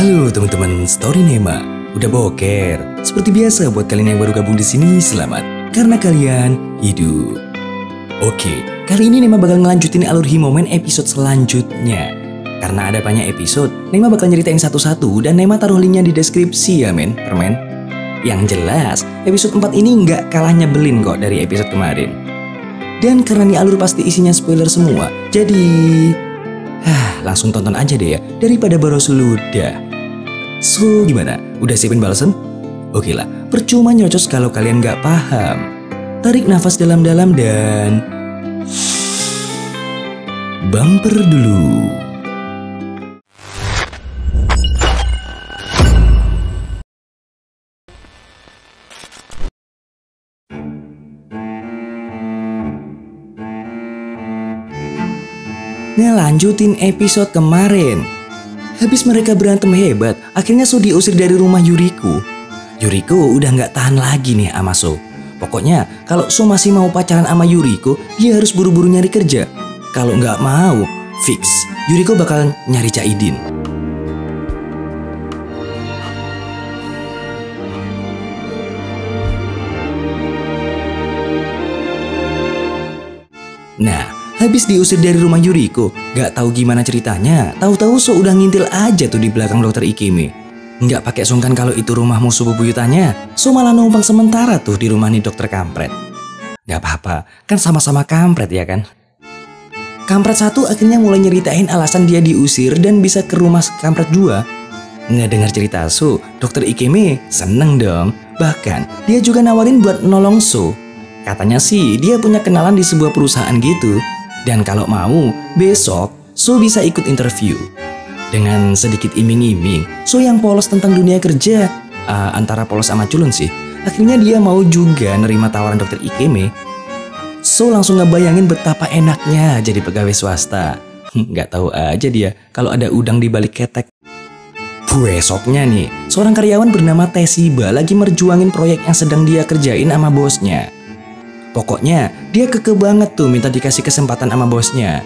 Halo teman-teman Story Nema, udah boker? Seperti biasa buat kalian yang baru gabung di sini, selamat karena kalian hidup. Oke, kali ini Nema bakal ngelanjutin alur Himomen episode selanjutnya. Karena ada banyak episode, Nema bakal nyeritain satu-satu dan Nema taruh linknya di deskripsi ya permen. Yang jelas, episode 4 ini nggak kalah nyebelin kok dari episode kemarin. Dan karena nih alur pasti isinya spoiler semua, jadi langsung tonton aja deh ya, daripada boros ludah. So, gimana? Udah siapin balasan? Oke lah, percuma nyocos kalau kalian nggak paham. Tarik nafas dalam-dalam dan bumper dulu. Ngelanjutin episode kemarin. Habis mereka berantem hebat, akhirnya So diusir dari rumah Yuriko. Yuriko udah nggak tahan lagi nih sama So. Pokoknya kalau So masih mau pacaran sama Yuriko, dia harus buru-buru nyari kerja. Kalau nggak mau, fix Yuriko bakal nyari Caidin. Nah, habis diusir dari rumah Yuriko, gak tahu gimana ceritanya, tahu-tahu So udah ngintil aja tuh di belakang dokter Ikeme. Nggak pakai sungkan kalau itu rumah musuh bebuyutannya, So malah numpang sementara tuh di rumah nih dokter kampret. Gak apa-apa, kan sama-sama kampret ya kan? Kampret satu akhirnya mulai nyeritain alasan dia diusir dan bisa ke rumah kampret 2. Ngedengar cerita So, dokter Ikeme seneng dong. Bahkan dia juga nawarin buat nolong So. Katanya sih dia punya kenalan di sebuah perusahaan gitu. Dan kalau mau, besok So bisa ikut interview. Dengan sedikit iming-iming, So yang polos tentang dunia kerja, antara polos sama culun sih, akhirnya dia mau juga nerima tawaran dokter Ikeme. So langsung ngebayangin betapa enaknya jadi pegawai swasta. Nggak tahu aja dia kalau ada udang di balik ketek. Besoknya nih, seorang karyawan bernama Tessiba lagi merjuangin proyek yang sedang dia kerjain sama bosnya. Pokoknya dia keke banget tuh minta dikasih kesempatan sama bosnya.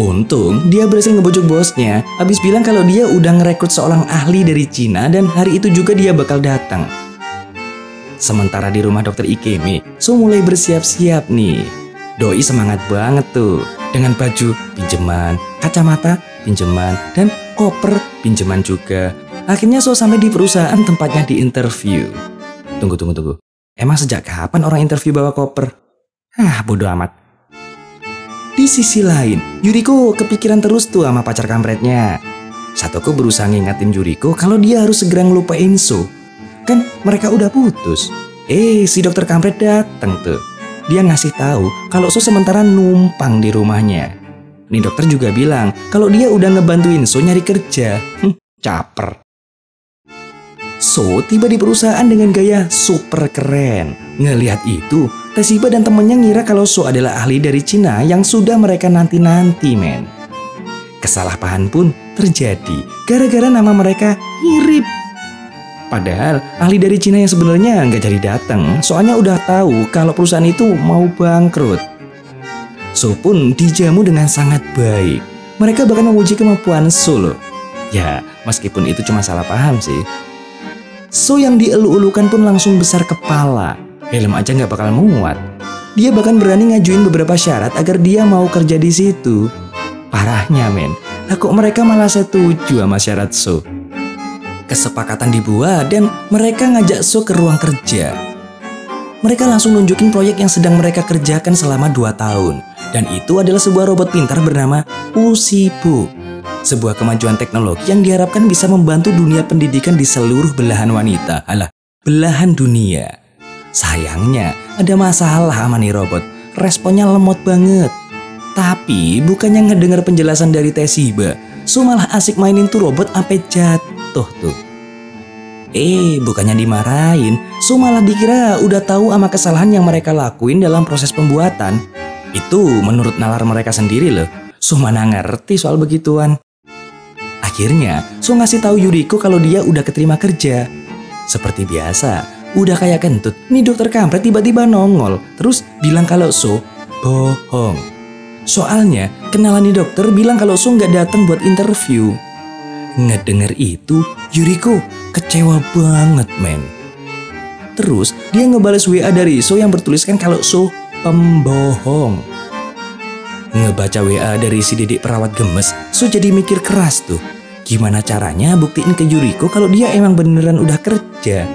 Untung dia berhasil ngebujuk bosnya, habis bilang kalau dia udah ngerekrut seorang ahli dari Cina dan hari itu juga dia bakal datang. Sementara di rumah dokter Ikeme, So mulai bersiap-siap nih. Doi semangat banget tuh, dengan baju pinjeman, kacamata pinjeman, dan koper pinjeman juga. Akhirnya So sampai di perusahaan tempatnya di interview. Tunggu. Emang sejak kapan orang interview bawa koper? Bodo amat. Di sisi lain, Yuriko kepikiran terus tuh sama pacar kampretnya. Satoko berusaha ngingatin Yuriko kalau dia harus segera ngelupain So. Kan mereka udah putus. Si dokter kampret dateng tuh. Dia ngasih tahu kalau So sementara numpang di rumahnya. Nih dokter juga bilang kalau dia udah ngebantuin So nyari kerja. Caper. So tiba di perusahaan dengan gaya super keren. Ngelihat itu, Tessiba dan temennya ngira kalau So adalah ahli dari Cina yang sudah mereka nanti-nanti men. Kesalahpahaman pun terjadi gara-gara nama mereka mirip. Padahal ahli dari Cina yang sebenarnya nggak jadi datang, soalnya udah tahu kalau perusahaan itu mau bangkrut. So pun dijamu dengan sangat baik. Mereka bahkan memuji kemampuan So loh. Ya, meskipun itu cuma salah paham sih. So yang dielu-elukan pun langsung besar kepala. Helm aja nggak bakal muat. Dia bahkan berani ngajuin beberapa syarat agar dia mau kerja di situ. Parahnya men, kok mereka malah setuju sama syarat So. Kesepakatan dibuat dan mereka ngajak So ke ruang kerja. Mereka langsung nunjukin proyek yang sedang mereka kerjakan selama 2 tahun. Dan itu adalah sebuah robot pintar bernama Usipo. Sebuah kemajuan teknologi yang diharapkan bisa membantu dunia pendidikan di seluruh belahan wanita. Belahan dunia. Sayangnya ada masalah sama nih robot. Responnya lemot banget. Tapi bukannya ngedengar penjelasan dari Tessiba, So malah asik mainin tuh robot sampai jatuh tuh. Bukannya dimarahin, So malah dikira udah tahu sama kesalahan yang mereka lakuin dalam proses pembuatan. Itu menurut nalar mereka sendiri loh. So mana ngerti soal begituan. Akhirnya, So ngasih tahu Yuriko kalau dia udah keterima kerja. Seperti biasa, udah kayak kentut, nih dokter kampret tiba-tiba nongol, terus bilang kalau So bohong. Soalnya, kenalan nih dokter bilang kalau So nggak datang buat interview. Ngedenger itu, Yuriko kecewa banget, men. Terus dia ngebales WA dari So yang bertuliskan kalau So pembohong. Ngebaca WA dari si dedek perawat gemes, So jadi mikir keras tuh. Gimana caranya buktiin ke Yuriko kalau dia emang beneran udah kerja.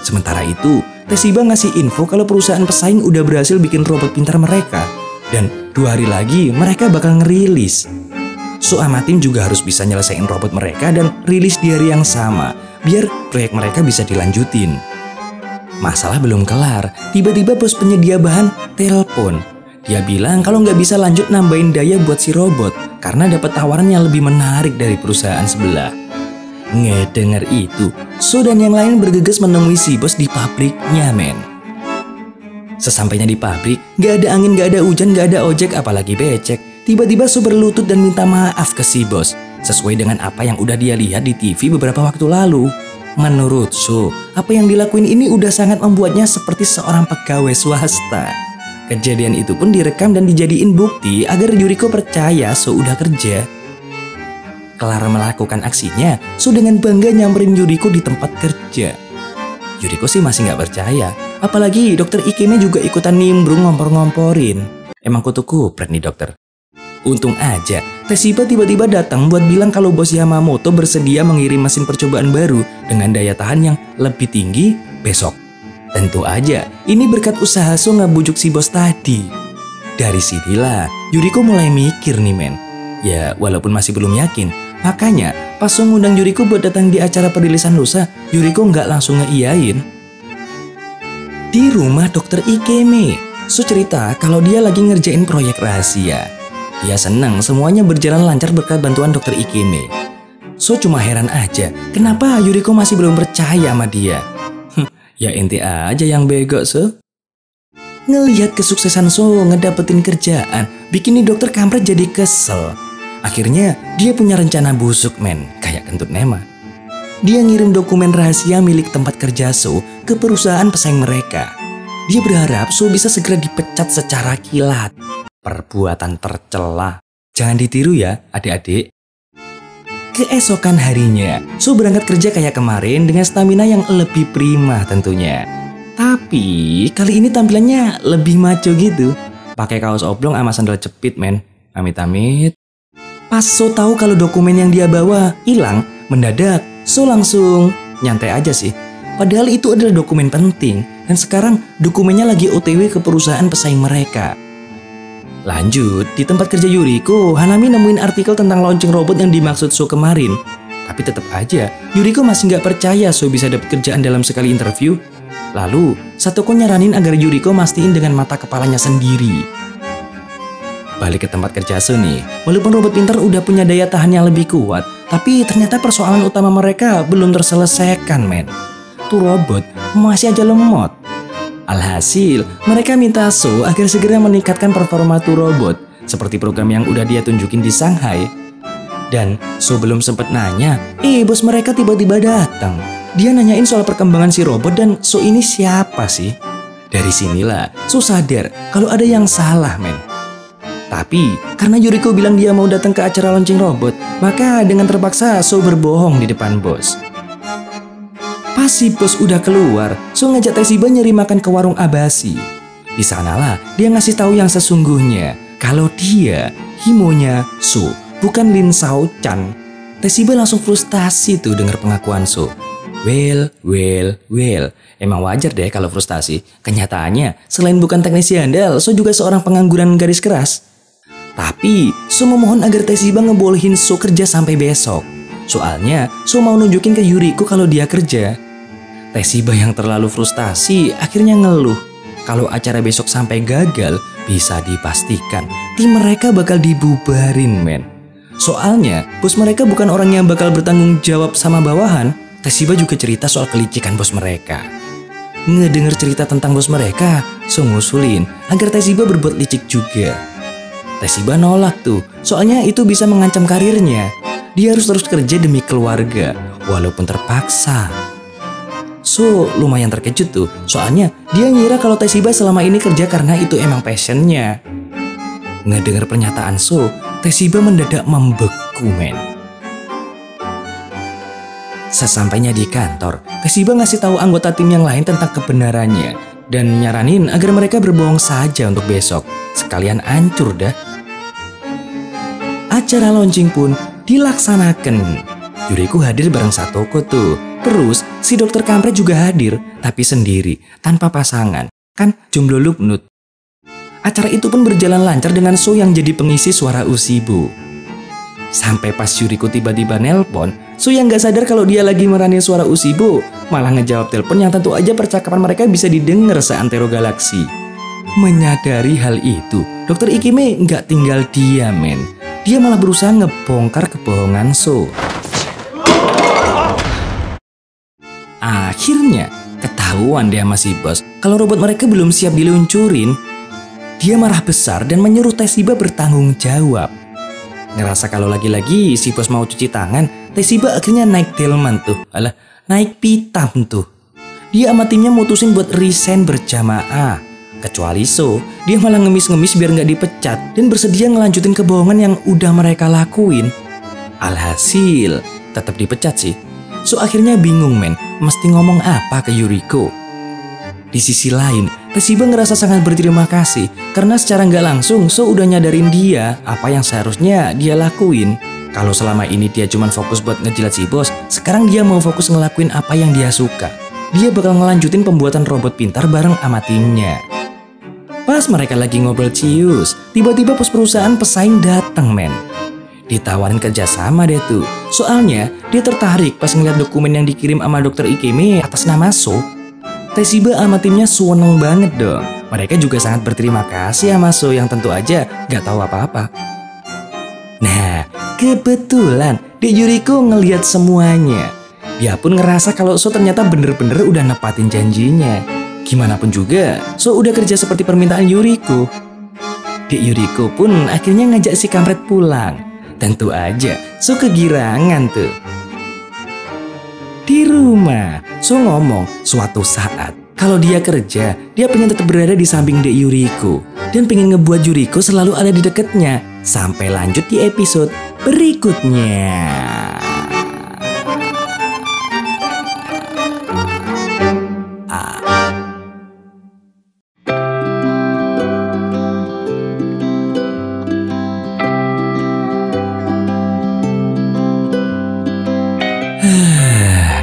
Sementara itu, Tessiba ngasih info kalau perusahaan pesaing udah berhasil bikin robot pintar mereka. Dan 2 hari lagi mereka bakal ngerilis. So sama tim juga harus bisa nyelesain robot mereka dan rilis di hari yang sama, biar proyek mereka bisa dilanjutin. Masalah belum kelar, tiba-tiba bos penyedia bahan telepon. Dia bilang kalau nggak bisa lanjut nambahin daya buat si robot karena dapat tawaran yang lebih menarik dari perusahaan sebelah. Ngedenger itu, So dan yang lain bergegas menemui si bos di pabriknya, men. Sesampainya di pabrik, nggak ada angin, nggak ada hujan, nggak ada ojek, apalagi becek. Tiba-tiba So berlutut dan minta maaf ke si bos, sesuai dengan apa yang udah dia lihat di TV beberapa waktu lalu. Menurut So, apa yang dilakuin ini udah sangat membuatnya seperti seorang pegawai swasta. Kejadian itu pun direkam dan dijadiin bukti agar Yuriko percaya So udah kerja. Kelar melakukan aksinya, So dengan bangga nyamperin Yuriko di tempat kerja. Yuriko sih masih nggak percaya, apalagi dokter Ikeme juga ikutan nimbrung ngompor-ngomporin. Emang kutu kupret nih dokter. Untung aja, Tessiba tiba-tiba datang buat bilang kalau bos Yamamoto bersedia mengirim mesin percobaan baru dengan daya tahan yang lebih tinggi besok. Tentu aja, ini berkat usaha So ngebujuk si bos tadi. Dari sinilah, Yuriko mulai mikir nih, men. Ya, walaupun masih belum yakin. Makanya, pas So ngundang Yuriko buat datang di acara perilisan lusa, Yuriko nggak langsung ngeiyain. Di rumah dokter Ikeme, So cerita kalau dia lagi ngerjain proyek rahasia. Dia senang semuanya berjalan lancar berkat bantuan dokter Ikeme. So cuma heran aja, kenapa Yuriko masih belum percaya sama dia? Ya ente aja yang bego, So. Ngelihat kesuksesan So ngedapetin kerjaan, bikin nih dokter kampret jadi kesel. Akhirnya dia punya rencana busuk, men, kayak kentut Nema. Dia ngirim dokumen rahasia milik tempat kerja So ke perusahaan pesaing mereka. Dia berharap So bisa segera dipecat secara kilat. Perbuatan tercela. Jangan ditiru ya, adik-adik. Keesokan harinya, So berangkat kerja kayak kemarin dengan stamina yang lebih prima tentunya. Tapi kali ini tampilannya lebih maco gitu. Pakai kaos oblong sama sandal jepit, men. Amit-amit. Pas So tahu kalau dokumen yang dia bawa hilang, mendadak So langsung nyantai aja sih. Padahal itu adalah dokumen penting. Dan sekarang dokumennya lagi OTW ke perusahaan pesaing mereka. Lanjut, di tempat kerja Yuriko, Hanami nemuin artikel tentang launching robot yang dimaksud So kemarin. Tapi tetap aja, Yuriko masih nggak percaya So bisa dapat kerjaan dalam sekali interview. Lalu, Satoko nyaranin agar Yuriko mastiin dengan mata kepalanya sendiri. Balik ke tempat kerja So nih, walaupun robot pintar udah punya daya tahan yang lebih kuat, tapi ternyata persoalan utama mereka belum terselesaikan, men. Tuh robot masih aja lemot. Alhasil, mereka minta So agar segera meningkatkan performa tuh robot, seperti program yang udah dia tunjukin di Shanghai. Dan So belum sempet nanya, bos mereka tiba-tiba datang. Dia nanyain soal perkembangan si robot dan So ini siapa sih? Dari sinilah So sadar kalau ada yang salah, men. Tapi karena Yuriko bilang dia mau datang ke acara launching robot, maka dengan terpaksa So berbohong di depan bos. Pas si bos udah keluar, So ngajak Tessiba nyari makan ke warung Abashi. Di sanalah dia ngasih tahu yang sesungguhnya, kalau dia himonya So, bukan Lin Sao Chan. Tessiba langsung frustasi tuh dengar pengakuan So. Well, emang wajar deh kalau frustasi. Kenyataannya, selain bukan teknisi handal, So juga seorang pengangguran garis keras. Tapi So memohon agar Tessiba ngebolehin So kerja sampai besok. Soalnya So mau nunjukin ke Yuriko kalau dia kerja. Tessiba yang terlalu frustasi akhirnya ngeluh kalau acara besok sampai gagal, bisa dipastikan tim mereka bakal dibubarin, men. Soalnya bos mereka bukan orang yang bakal bertanggung jawab sama bawahan. Tessiba juga cerita soal kelicikan bos mereka. Ngedenger cerita tentang bos mereka, So ngusulin agar Tessiba berbuat licik juga. Tessiba nolak tuh, soalnya itu bisa mengancam karirnya. Dia harus terus kerja demi keluarga, walaupun terpaksa. So lumayan terkejut tuh, soalnya dia ngira kalau Tessiba selama ini kerja karena itu emang passionnya. Ngedengar pernyataan So, Tessiba mendadak membeku, men. Sesampainya di kantor, Tesiba ngasih tahu anggota tim yang lain tentang kebenarannya dan nyaranin agar mereka berbohong saja untuk besok. Sekalian hancur dah. Acara launching pun dilaksanakan. Yuriko hadir bareng Satoko tuh. Terus si dokter kampret juga hadir, tapi sendiri, tanpa pasangan. Kan jomblo Lupnut. Acara itu pun berjalan lancar dengan So yang jadi pengisi suara Usibo. Sampai pas Yuriko tiba-tiba nelpon, So yang gak sadar kalau dia lagi meranin suara Usibo, malah ngejawab telepon yang tentu aja percakapan mereka bisa didengar seantero galaksi. Menyadari hal itu, Dokter Ikime gak tinggal diam, men. Dia malah berusaha ngebongkar kebohongan So. Akhirnya, ketahuan dia masih bos kalau robot mereka belum siap diluncurin. Dia marah besar dan menyuruh Tesiba bertanggung jawab. Ngerasa kalau lagi-lagi si bos mau cuci tangan, Tesiba akhirnya naik delman tuh. Alah, naik pitam tuh. Dia sama timnya mutusin buat resign berjamaah. Kecuali So, dia malah ngemis-ngemis biar nggak dipecat dan bersedia ngelanjutin kebohongan yang udah mereka lakuin. Alhasil, tetap dipecat sih. So akhirnya bingung, men, mesti ngomong apa ke Yuriko. Di sisi lain, Tesiba ngerasa sangat berterima kasih karena secara nggak langsung So udah nyadarin dia apa yang seharusnya dia lakuin. Kalau selama ini dia cuma fokus buat ngejilat si bos, sekarang dia mau fokus ngelakuin apa yang dia suka. Dia bakal ngelanjutin pembuatan robot pintar bareng sama timnya. Pas mereka lagi ngobrol cius, tiba-tiba bos perusahaan pesaing datang, men. Ditawarin kerjasama deh tuh. Soalnya dia tertarik pas ngeliat dokumen yang dikirim sama dokter Ikime atas nama So. Tesiba sama timnya seneng banget dong. Mereka juga sangat berterima kasih sama So yang tentu aja gak tahu apa-apa. Nah, kebetulan Dek Yuriko ngeliat semuanya. Dia pun ngerasa kalau So ternyata bener-bener udah nepatin janjinya. Gimana pun juga, So udah kerja seperti permintaan Yuriko. Dek Yuriko pun akhirnya ngajak si kampret pulang. Tentu aja, So kegirangan tuh. Di rumah, So ngomong suatu saat kalau dia kerja, dia pengen tetap berada di samping Dek Yuriko dan pengen ngebuat Yuriko selalu ada di dekatnya. Sampai lanjut di episode berikutnya.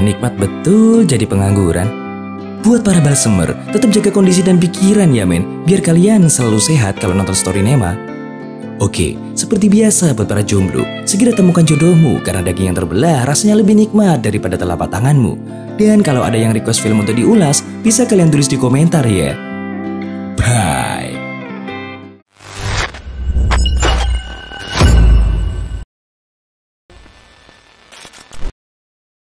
Nikmat betul jadi pengangguran. Buat para balsemer, tetap jaga kondisi dan pikiran ya, men, biar kalian selalu sehat kalau nonton Storynema. Oke, seperti biasa buat para jomblo, segera temukan jodohmu karena daging yang terbelah rasanya lebih nikmat daripada telapak tanganmu. Dan kalau ada yang request film untuk diulas, bisa kalian tulis di komentar ya. Bye.